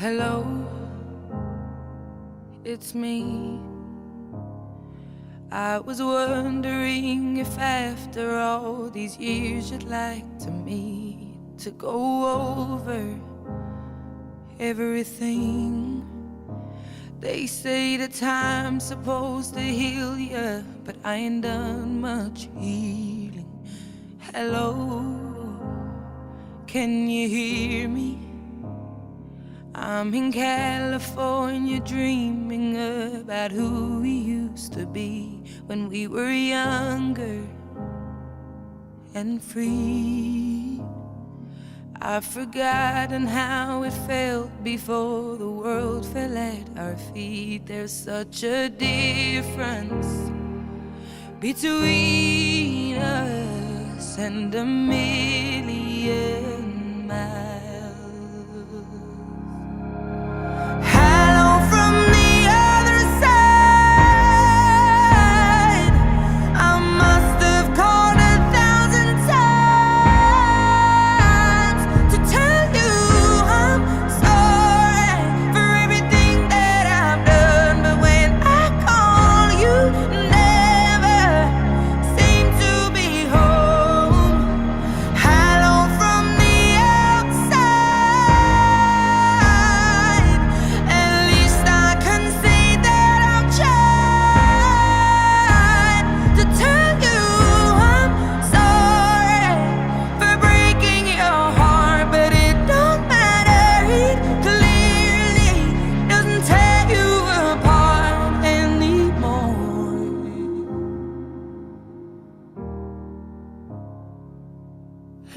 Hello, it's me. I was wondering if after all these years you'd like to meet to go over everything. They say that time's supposed to heal ya, but I ain't done much healing. Hello, can you hear me? I'm in California dreaming about who we used to be when we were younger and free. I've forgotten how it felt before the world fell at our feet. There's such a difference between us and a million miles.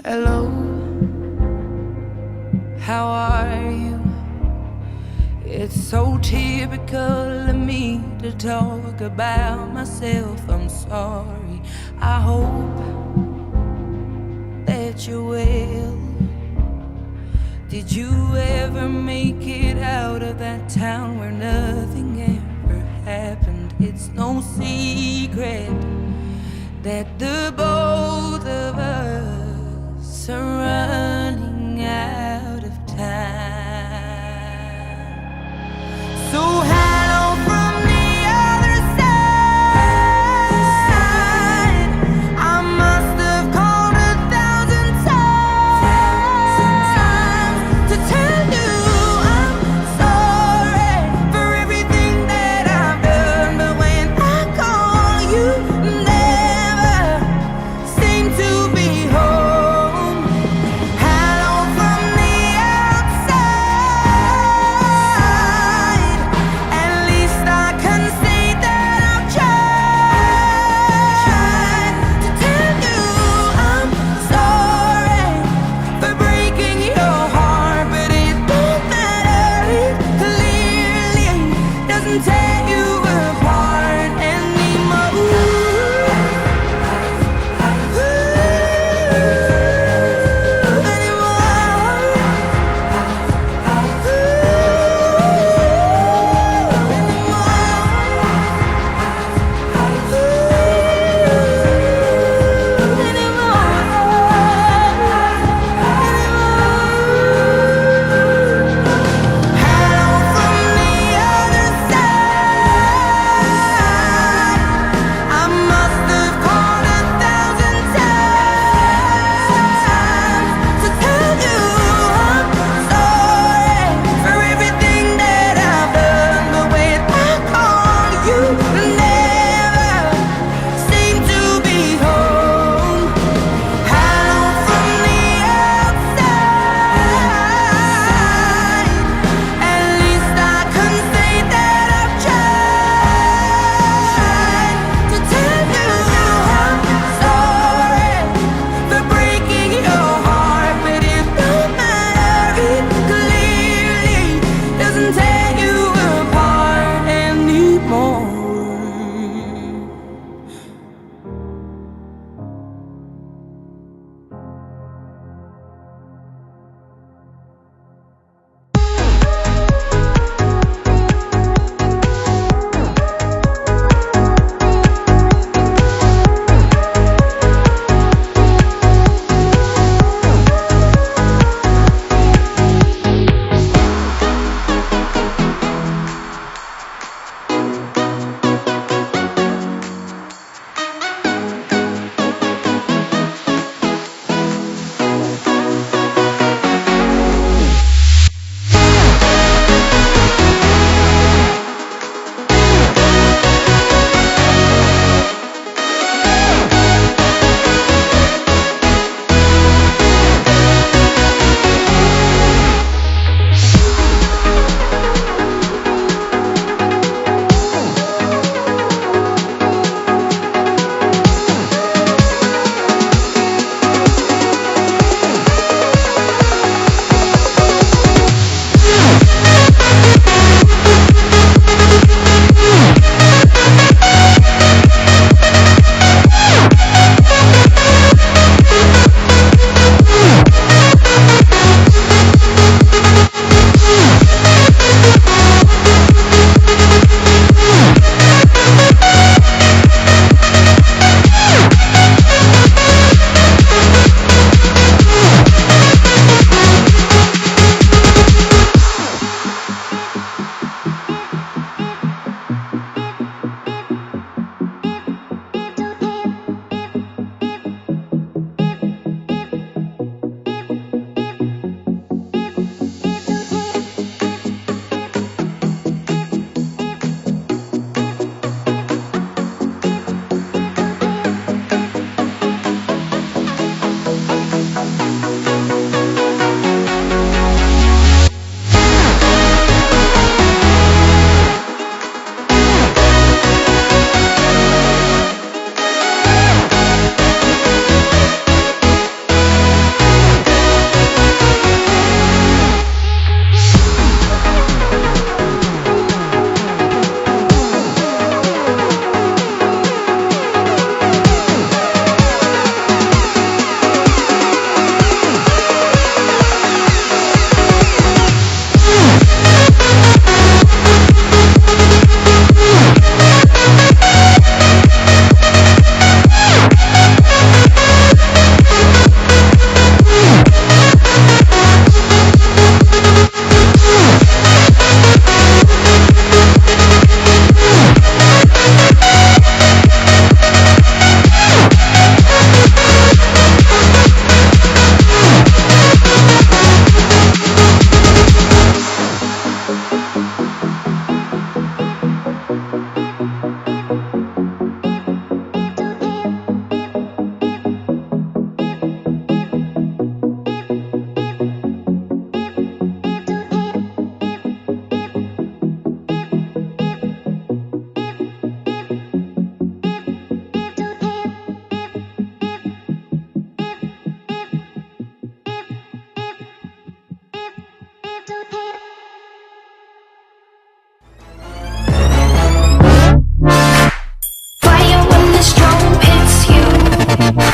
Hello, how are you? It's so typical of me to talk about myself. I'm sorry. I hope that you're well. Did you ever make it out of that town where nothing ever happened? It's no secret that the both of us are running out of time. So hello from the other side. I must have called 1,000 times to tell you I'm sorry for everything that I've done. But when I call, you never seem to be home.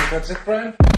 That's it, Brian?